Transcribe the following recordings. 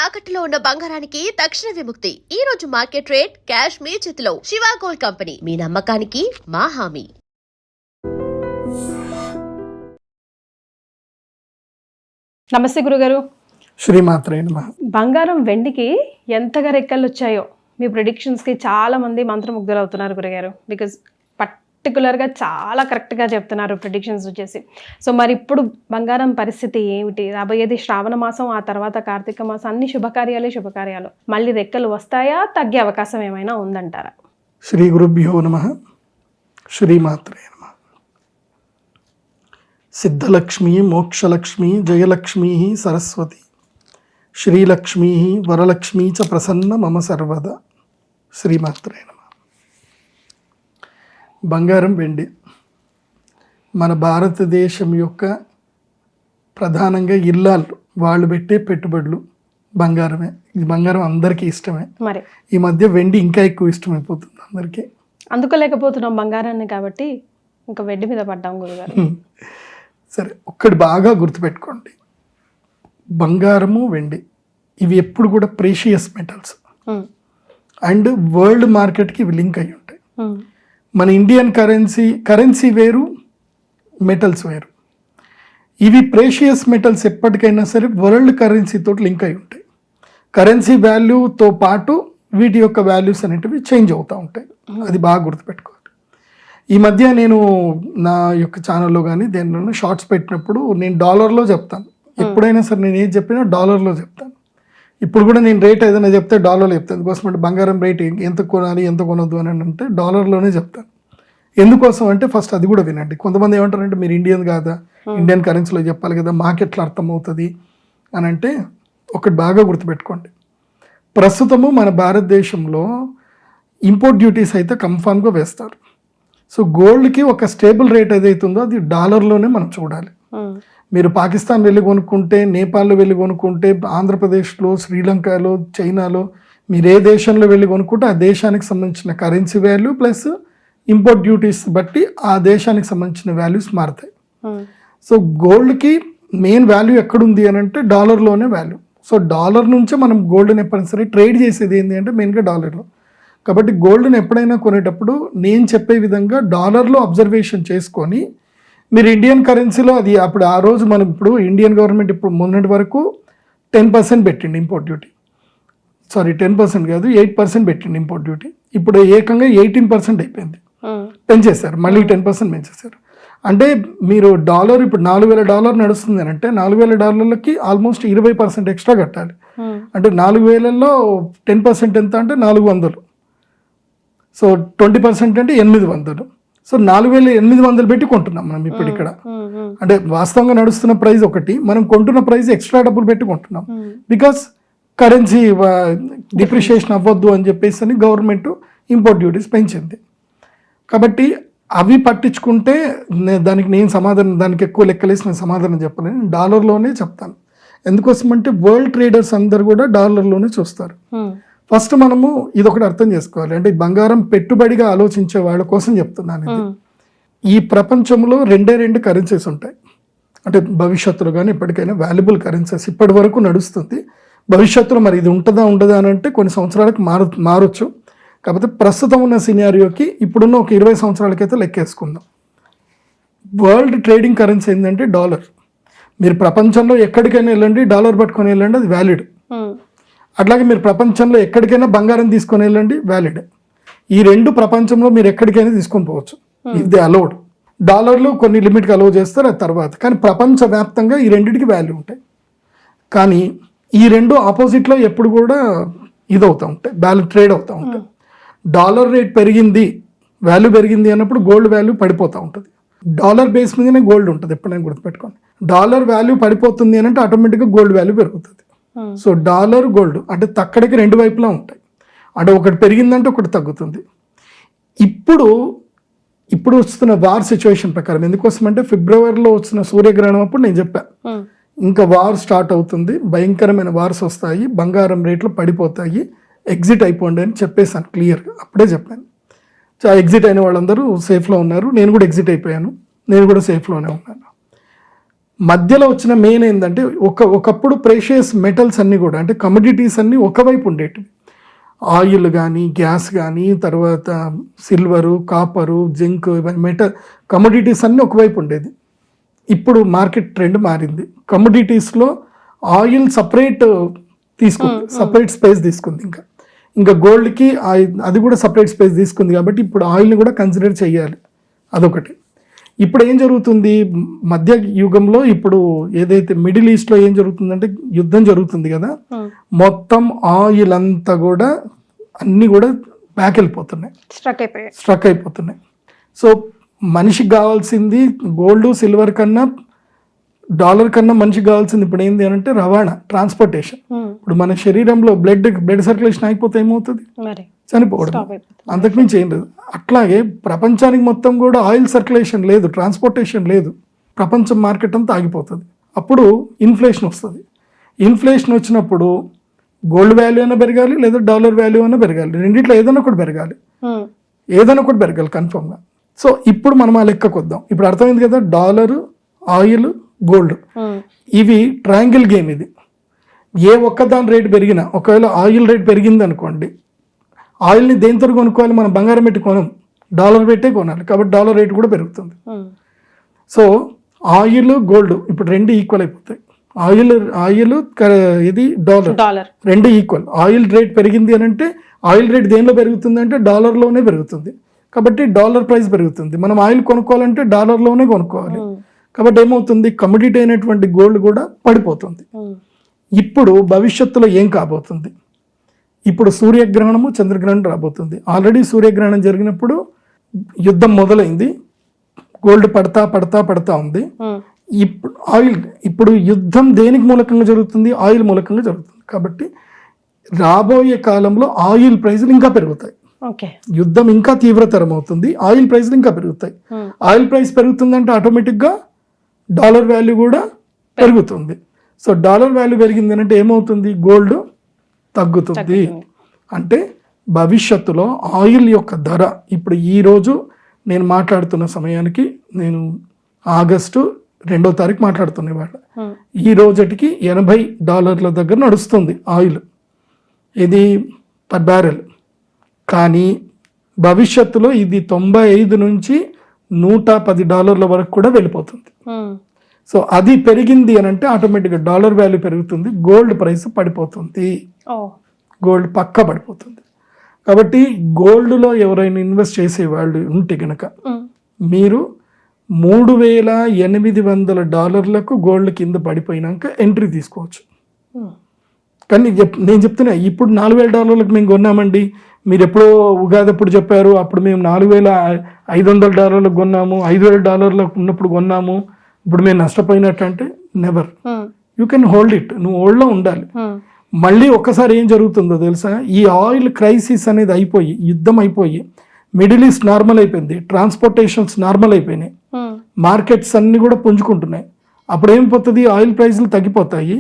తాకట్టులో ఉన్న బంగారానికి తక్షణ విముక్తి. ఈ రోజు మార్కెట్ రేట్ క్యాష్ మీ చేతిలో. శివ గోల్డ్ కంపెనీ, మీ నమ్మకానికి మా హామీ. నమస్తే గురుగారు. శ్రీమాత్రే నమః. బంగారం వెండికి ఎంతగా రెక్కలు వచ్చాయో మీ ప్రిడిక్షన్స్కి చాలా మంది మంత్రముగ్ధులు అవుతున్నారు గురుగారు. బికాజ్ పర్టికులర్గా చాలా కరెక్ట్గా చెప్తున్నారు ప్రిడిక్షన్స్ వచ్చేసి. సో మరి ఇప్పుడు బంగారం పరిస్థితి ఏమిటి? రాబోయేది శ్రావణ మాసం, ఆ తర్వాత కార్తీక మాసం, అన్ని శుభకార్యాలు. మళ్ళీ రెక్కలు వస్తాయా, తగ్గే అవకాశం ఏమైనా ఉందంటారా? శ్రీ గురుభ్యో నమః. శ్రీమాత్రే నమః. సిద్ధలక్ష్మి, మోక్షలక్ష్మి, జయలక్ష్మి, సరస్వతి, శ్రీలక్ష్మి, వరలక్ష్మి చ ప్రసన్న మమ సర్వదా. శ్రీమాత్రే నమః. బంగారం, వెండి మన భారతదేశం యొక్క ప్రధానంగా ఇల్లాలు వాళ్ళు పెట్టే పెట్టుబడులు బంగారమే. ఇది బంగారం అందరికీ ఇష్టమే. మరి ఈ మధ్య వెండి ఇంకా ఎక్కువ ఇష్టమైపోతుంది అందరికీ. అందుకోలేకపోతున్నాం బంగారాన్ని, కాబట్టి ఇంకా వెండి మీద పడ్డాం గురుగారు. సరే, ఒక్కటి బాగా గుర్తుపెట్టుకోండి, బంగారము వెండి ఇవి ఎప్పుడు కూడా ప్రేషియస్ మెటల్స్ అండ్ వరల్డ్ మార్కెట్కి ఇవి లింక్ అయి ఉంటాయి. మన ఇండియన్ కరెన్సీ వేరు, మెటల్స్ వేరు. ఇవి ప్రేషియస్ మెటల్స్ ఎప్పటికైనా సరే వరల్డ్ కరెన్సీతో లింక్ అయి ఉంటాయి. కరెన్సీ వాల్యూతో పాటు వీటి యొక్క వాల్యూస్ అనేటివి చేంజ్ అవుతూ ఉంటాయి. అది బాగా గుర్తుపెట్టుకోవాలి. ఈ మధ్య నేను నా యొక్క ఛానల్లో కానీ దేనిలోనూ షార్ట్స్ పెట్టినప్పుడు నేను డాలర్లో చెప్తాను. ఎప్పుడైనా సరే నేను ఏది చెప్పినా డాలర్లో చెప్తాను. ఇప్పుడు కూడా నేను రేట్ ఏదైనా చెప్తే డాలర్లో చెప్తాను. ఎందుకోసం అంటే బంగారం రేట్ ఎంత కొనాలి, ఎంత కొనొద్దు అని అంటే డాలర్లోనే చెప్తాను. ఎందుకోసం అంటే ఫస్ట్ అది కూడా వినండి. కొంతమంది ఏమంటారంటే మీరు ఇండియన్ కాదా, ఇండియన్ కరెన్సీలో చెప్పాలి కదా, మాకెట్లా అర్థమవుతుంది అని అంటే ఒకటి బాగా గుర్తుపెట్టుకోండి. ప్రస్తుతము మన భారతదేశంలో ఇంపోర్ట్ డ్యూటీస్ అయితే కన్ఫామ్గా వేస్తారు. సో గోల్డ్కి ఒక స్టేబుల్ రేట్ ఏదైతుందో అది డాలర్లోనే మనం చూడాలి. మీరు పాకిస్తాన్ వెళ్ళి కొనుక్కుంటే, నేపాల్లో వెళ్ళి కొనుక్కుంటే, ఆంధ్రప్రదేశ్లో, శ్రీలంకలో, చైనాలో మీరు ఏ దేశంలో వెళ్ళి కొనుక్కుంటే ఆ దేశానికి సంబంధించిన currency value plus import duties బట్టి ఆ దేశానికి సంబంధించిన వాల్యూస్ మారుతాయి. సో గోల్డ్కి మెయిన్ వాల్యూ ఎక్కడుంది అని అంటే డాలర్లోనే వాల్యూ. సో డాలర్ నుంచే మనం గోల్డ్ని ఎప్పుడైనా సరే ట్రేడ్ చేసేది ఏంటి అంటే మెయిన్గా డాలర్లో. కాబట్టి గోల్డ్ని ఎప్పుడైనా కొనేటప్పుడు నేను చెప్పే విధంగా డాలర్లో అబ్జర్వేషన్ చేసుకొని మీరు ఇండియన్ కరెన్సీలో అది అప్పుడు ఆ రోజు మనం ఇప్పుడు ఇండియన్ గవర్నమెంట్ ఇప్పుడు మొన్నటి వరకు 10% పెట్టిండి ఇంపోర్ట్ డ్యూటీ. సారీ 10% కాదు 8% పెట్టిండి ఇంపోర్ట్ డ్యూటీ. ఇప్పుడు ఏకంగా 18% అయిపోయింది, పెంచేశారు. మళ్ళీ 10% పెంచేశారు. అంటే మీరు డాలర్ ఇప్పుడు $4,000 నడుస్తుంది అని అంటే $4,000కి ఆల్మోస్ట్ 20% ఎక్స్ట్రా కట్టాలి. అంటే 4,000లో 10% ఎంత అంటే 400. సో 20% అంటే 800. సో 4,800 పెట్టి కొంటున్నాం మనం ఇప్పుడు ఇక్కడ. అంటే వాస్తవంగా నడుస్తున్న ప్రైస్ ఒకటి, మనం కొంటున్న ప్రైస్ ఎక్స్ట్రా డబ్బులు పెట్టి కొంటున్నాం. బికాస్ కరెన్సీ డిప్రిషియేషన్ అవ్వద్దు అని చెప్పేసి అని గవర్నమెంట్ ఇంపోర్ట్ డ్యూటీస్ పెంచింది. కాబట్టి అవి పట్టించుకుంటే దానికి ఎక్కువ లెక్కలేసి నేను సమాధానం చెప్పలేను. డాలర్లోనే చెప్తాను. ఎందుకోసం అంటే వరల్డ్ ట్రేడర్స్ అందరు కూడా డాలర్లోనే చూస్తారు. ఫస్ట్ మనము ఇది ఒకటి అర్థం చేసుకోవాలి. అంటే బంగారం పెట్టుబడిగా ఆలోచించే వాళ్ళ కోసం చెప్తున్నాను ఇది. ఈ ప్రపంచంలో రెండు కరెన్సీస్ ఉంటాయి. అంటే భవిష్యత్తులో కానీ ఇప్పటికైనా వాల్యుబుల్ కరెన్సీస్ ఇప్పటి వరకు నడుస్తుంది. భవిష్యత్తులో మరి ఇది ఉంటుందా ఉండదా అని అంటే కొన్ని సంవత్సరాలకు మారొచ్చు. కాకపోతే ప్రస్తుతం ఉన్న సినారియోకి ఇప్పుడున్న ఒక 20 సంవత్సరాలకైతే లెక్కేసుకుందాం. వరల్డ్ ట్రేడింగ్ కరెన్సీ ఏంటంటే డాలర్. మీరు ప్రపంచంలో ఎక్కడికైనా వెళ్ళండి, డాలర్ పట్టుకొని వెళ్ళండి, అది వ్యాలిడ్. అట్లాగే మీరు ప్రపంచంలో ఎక్కడికైనా బంగారం తీసుకొని వెళ్ళండి, వ్యాలిడ్. ఈ రెండు ప్రపంచంలో మీరు ఎక్కడికైనా తీసుకొని పోవచ్చు ఇఫ్ దే అలౌడ్. డాలర్లు కొన్ని లిమిట్కి అలౌ చేస్తారు, అది తర్వాత. కానీ ప్రపంచవ్యాప్తంగా ఈ రెండింటికి వాల్యూ ఉంటాయి. కానీ ఈ రెండు ఆపోజిట్లో ఎప్పుడు కూడా ఇదవుతూ ఉంటాయి, ట్రేడ్ అవుతూ ఉంటాయి. డాలర్ రేట్ పెరిగింది, వాల్యూ పెరిగింది అన్నప్పుడు గోల్డ్ వాల్యూ పడిపోతూ ఉంటుంది. డాలర్ బేస్ మీదనే గోల్డ్ ఉంటుంది, ఎప్పుడైనా గుర్తుపెట్టుకోండి. డాలర్ వాల్యూ పడిపోతుంది అని అంటే ఆటోమేటిక్గా గోల్డ్ వాల్యూ పెరుగుతుంది. సో డాలర్ గోల్డ్ అంటే తక్కడికి రెండు వైపులా ఉంటాయి. అంటే ఒకటి పెరిగిందంటే ఒకటి తగ్గుతుంది. ఇప్పుడు వస్తున్న వార్ సిచ్యువేషన్ ప్రకారం, ఎందుకోసం అంటే ఫిబ్రవరిలో వచ్చిన సూర్యగ్రహణం అప్పుడు నేను చెప్పాను ఇంకా వార్ స్టార్ట్ అవుతుంది, భయంకరమైన వార్స్ వస్తాయి, బంగారం రేట్లు పడిపోతాయి, ఎగ్జిట్ అయిపోండి అని చెప్పేసాను క్లియర్గా. అప్పుడే చెప్పాను. ఎగ్జిట్ అయిన వాళ్ళందరూ సేఫ్లో ఉన్నారు. నేను కూడా ఎగ్జిట్ అయిపోయాను, నేను కూడా సేఫ్లోనే ఉన్నాను. మధ్యలో వచ్చిన మెయిన్ ఏంటంటే ఒకప్పుడు ప్రేషియస్ మెటల్స్ అన్నీ కూడా అంటే కమోడిటీస్ అన్నీ ఒకవైపు ఉండేటివి. ఆయిల్ కానీ గ్యాస్ కానీ తర్వాత సిల్వరు కాపరు జింక్ ఇవన్నీ కమోడిటీస్ అన్నీ ఒకవైపు ఉండేది. ఇప్పుడు మార్కెట్ ట్రెండ్ మారింది. కమోడిటీస్లో ఆయిల్ సపరేట్ సపరేట్ స్పేస్ తీసుకుంది. ఇంకా గోల్డ్కి అది కూడా సపరేట్ స్పేస్ తీసుకుంది. కాబట్టి ఇప్పుడు ఆయిల్ని కూడా కన్సిడర్ చేయాలి. అదొకటి. ఇప్పుడు ఏం జరుగుతుంది మధ్య యుగంలో, ఇప్పుడు ఏదైతే మిడిల్ ఈస్ట్లో ఏం జరుగుతుందంటే యుద్ధం జరుగుతుంది కదా, మొత్తం ఆయిల్ అంతా కూడా అన్నీ కూడా బ్యాక్ వెళ్ళిపోతున్నాయి, స్ట్రక్ అయిపోతున్నాయి. సో మనిషికి కావాల్సింది గోల్డ్ సిల్వర్ కన్నా డాలర్ కన్నా మనిషికి కావాల్సింది ఇప్పుడు ఏంది అంటే రవాణా, ట్రాన్స్పోర్టేషన్. ఇప్పుడు మన శరీరంలో బ్లడ్ సర్క్యులేషన్ అయిపోతే ఏమవుతుంది, చనిపోవడం, అంతకుమించి ఏం లేదు. అట్లాగే ప్రపంచానికి మొత్తం కూడా ఆయిల్ సర్క్యులేషన్ లేదు, ట్రాన్స్పోర్టేషన్ లేదు, ప్రపంచం మార్కెట్ అంతా ఆగిపోతుంది. అప్పుడు ఇన్ఫ్లేషన్ వస్తుంది. ఇన్ఫ్లేషన్ వచ్చినప్పుడు గోల్డ్ వాల్యూ అయినా పెరగాలి లేదా డాలర్ వాల్యూ అయినా పెరగాలి, రెండిట్లో ఏదైనా ఒకటి పెరగాలి, కన్ఫర్మ్గా. సో ఇప్పుడు మనం ఆ లెక్కకు వద్దాం. ఇప్పుడు అర్థమైంది కదా, డాలరు, ఆయిల్, గోల్డ్, ఇవి ట్రయాంగిల్ గేమ్. ఇది ఏ ఒక్కదాని రేటు పెరిగినా, ఒకవేళ ఆయిల్ రేట్ పెరిగింది అనుకోండి, ఆయిల్ని దేనితో కొనుక్కోవాలి, మనం బంగారం పెట్టి కొనం, డాలర్ పెట్టే కొనాలి. కాబట్టి డాలర్ రేట్ కూడా పెరుగుతుంది. సో ఆయిల్ గోల్డ్ ఇప్పుడు రెండు ఈక్వల్ అయిపోతాయి. ఆయిల్ ఇది డాలర్ రెండు ఈక్వల్. ఆయిల్ రేట్ పెరిగింది అని అంటే ఆయిల్ రేట్ దేనిలో పెరుగుతుంది అంటే డాలర్లోనే పెరుగుతుంది. కాబట్టి డాలర్ ప్రైస్ పెరుగుతుంది. మనం ఆయిల్ కొనుక్కోవాలంటే డాలర్లోనే కొనుక్కోవాలి. కాబట్టి ఏమవుతుంది, కమోడిటీ అయినటువంటి గోల్డ్ కూడా పడిపోతుంది. ఇప్పుడు భవిష్యత్తులో ఏం కాబోతుంది, ఇప్పుడు సూర్యగ్రహణము చంద్రగ్రహణం రాబోతుంది. ఆల్రెడీ సూర్యగ్రహణం జరిగినప్పుడు యుద్ధం మొదలైంది, గోల్డ్ పడతా ఉంది. ఇప్పుడు యుద్ధం దేనికి మూలకంగా జరుగుతుంది, ఆయిల్ మూలకంగా జరుగుతుంది. కాబట్టి రాబోయే కాలంలో ఆయిల్ ప్రైజులు ఇంకా పెరుగుతాయి. యుద్ధం ఇంకా తీవ్రతరం అవుతుంది, ఆయిల్ ప్రైజులు ఇంకా పెరుగుతాయి. ఆయిల్ ప్రైస్ పెరుగుతుందంటే ఆటోమేటిక్గా డాలర్ వాల్యూ కూడా పెరుగుతుంది. సో డాలర్ వాల్యూ పెరిగింది అంటే ఏమవుతుంది, గోల్డ్ తగ్గుతుంది. అంటే భవిష్యత్తులో ఆయిల్ యొక్క ధర, ఇప్పుడు ఈరోజు నేను మాట్లాడుతున్న సమయానికి, నేను ఆగస్టు 2వ తారీఖు మాట్లాడుతున్న ఇవాళ, ఈ రోజుటికి $80 దగ్గర నడుస్తుంది ఆయిల్, ఇది పర్ బ్యారెల్. కానీ భవిష్యత్తులో ఇది 95 నుంచి $110 వరకు కూడా వెళ్ళిపోతుంది. సో అది పెరిగింది అని అంటే ఆటోమేటిక్గా డాలర్ వాల్యూ పెరుగుతుంది, గోల్డ్ ప్రైస్ పడిపోతుంది, గోల్డ్ పక్క పడిపోతుంది. కాబట్టి గోల్డ్లో ఎవరైనా ఇన్వెస్ట్ చేసే వాళ్ళు ఉంటే కనుక మీరు $3,800 గోల్డ్ కింద పడిపోయినాక ఎంట్రీ తీసుకోవచ్చు. కానీ నేను చెప్తున్నా, ఇప్పుడు $4,000 మేము కొన్నామండి, మీరు ఎప్పుడో ఉగాది అప్పుడు చెప్పారు, అప్పుడు మేము $4,500 కొన్నాము, $5,000 ఉన్నప్పుడు కొన్నాము, ఇప్పుడు మేము నష్టపోయినట్టు అంటే never. You can hold it, నువ్వు హోల్డ్లో ఉండాలి. మళ్ళీ ఒక్కసారి ఏం జరుగుతుందో తెలుసా, ఈ ఆయిల్ క్రైసిస్ అనేది అయిపోయి, యుద్ధం అయిపోయి, మిడిల్ ఈస్ట్ నార్మల్ అయిపోయింది, ట్రాన్స్పోర్టేషన్స్ నార్మల్ అయిపోయినాయి, మార్కెట్స్ అన్ని కూడా పుంజుకుంటున్నాయి. అప్పుడు ఏమైపోతుంది, ఆయిల్ ప్రైస్లు తగ్గిపోతాయి.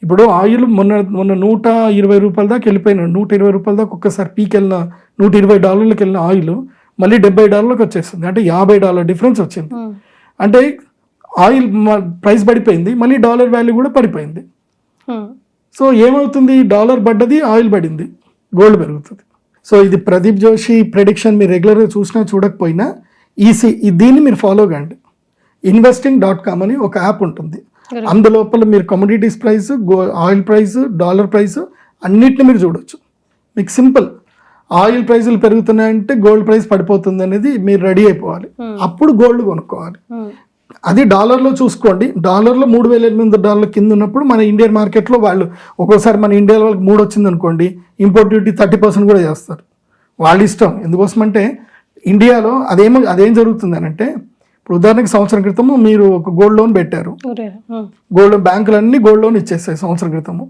ఇప్పుడు ఆయిల్ మొన్న $120 దాకా వెళ్ళిపోయినాడు, $120 దాకా ఒక్కసారి పీక్ వెళ్ళిన, $120 వెళ్ళిన ఆయిల్ మళ్ళీ $70 వచ్చేస్తుంది. అంటే $50 డిఫరెన్స్ వచ్చింది. అంటే ఆయిల్ ప్రైస్ పడిపోయింది, మళ్ళీ డాలర్ వాల్యూ కూడా పడిపోయింది. సో ఏమవుతుంది, డాలర్ పడ్డది, ఆయిల్ పడింది, గోల్డ్ పెరుగుతుంది. సో ఇది ప్రదీప్ జోషి ప్రెడిక్షన్, మీరు రెగ్యులర్గా చూసినా చూడకపోయినా దీన్ని మీరు ఫాలో కండి. investing.com అని ఒక యాప్ ఉంటుంది, అందులోపల మీరు commodities price, oil price, dollar price అన్నిటిని మీరు చూడొచ్చు. మీకు సింపుల్, ఆయిల్ ప్రైసులు పెరుగుతున్నాయంటే గోల్డ్ ప్రైస్ పడిపోతుంది అనేది మీరు రెడీ అయిపోవాలి, అప్పుడు గోల్డ్ కొనుక్కోవాలి. అది డాలర్లో చూసుకోండి, డాలర్లో $3,800 కింద ఉన్నప్పుడు మన ఇండియన్ మార్కెట్లో వాళ్ళు ఒక్కోసారి మన ఇండియా వాళ్ళకి 3 వచ్చింది అనుకోండి, ఇంపోర్ట్ డ్యూటీ 30% కూడా చేస్తారు, వాళ్ళ ఇష్టం. ఎందుకోసం అంటే ఇండియాలో అదేం జరుగుతుంది అని అంటే, ఇప్పుడు ఉదాహరణకి సంవత్సరం క్రితము మీరు ఒక గోల్డ్ లోన్ పెట్టారు, గోల్డ్ బ్యాంకులన్నీ గోల్డ్ లోన్ ఇచ్చేస్తాయి సంవత్సరం క్రితము.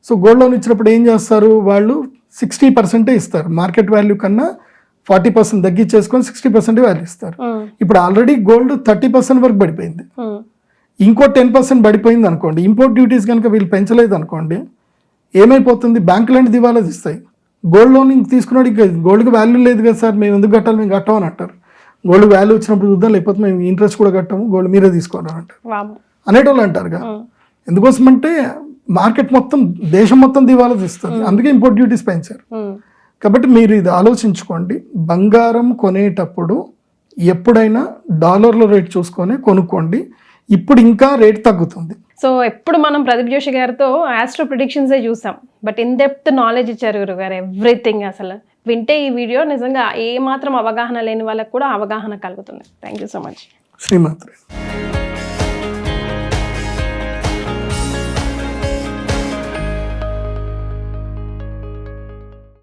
సో గోల్డ్ లోన్ ఇచ్చినప్పుడు ఏం చేస్తారు, వాళ్ళు 60% ఇస్తారు, మార్కెట్ వాల్యూ కన్నా 40% తగ్గించేసుకొని 60% వాల్యూ ఇస్తారు. ఇప్పుడు ఆల్రెడీ గోల్డ్ 30% వరకు పడిపోయింది, ఇంకో 10% పడిపోయింది అనుకోండి, ఇంపోర్ట్ డ్యూటీస్ కనుక వీళ్ళు పెంచలేదు అనుకోండి, ఏమైపోతుంది, బ్యాంకులన్నీ దివాలా తీస్తాయి. గోల్డ్ లోన్ తీసుకున్నాడు, ఇంకా గోల్డ్కి వాల్యూ లేదు కదా సార్, మేము ఎందుకు కట్టాలి, మేము కట్టామని అంటారు. గోల్డ్ వాల్యూ వచ్చినప్పుడు చూద్దాం, లేకపోతే మేము ఇంట్రెస్ట్ కూడా కట్టాము, గోల్డ్ మీరే తీసుకోవాలి అంటారు. అనేటోళ్ళు అంటారుగా. ఎందుకోసమంటే మార్కెట్ మొత్తం దేశం మొత్తం దివాలా తీస్తుంది, అందుకే ఇంపోర్ట్ డ్యూటీస్ పెంచారు. కాబట్టి మీరు ఇది ఆలోచించుకోండి, బంగారం కొనేటప్పుడు ఎప్పుడైనా డాలర్లో రేట్ చూసుకొని కొనుక్కోండి. ఇప్పుడు ఇంకా రేట్ తగ్గుతుంది. సో ఎప్పుడు మనం ప్రదీప్ జోషి గారితో ఆస్ట్రో ప్రిడిక్షన్సే చూసాం, బట్ ఇన్ డెప్త్ నాలెడ్జ్ ఇచ్చారు గురుగారు, ఎవ్రీథింగ్. అసలు వింటే ఈ వీడియో నిజంగా ఏ మాత్రం అవగాహన లేని వాళ్ళకి కూడా అవగాహన కలుగుతుంది. Thank you so much. శ్రీమాత్రే.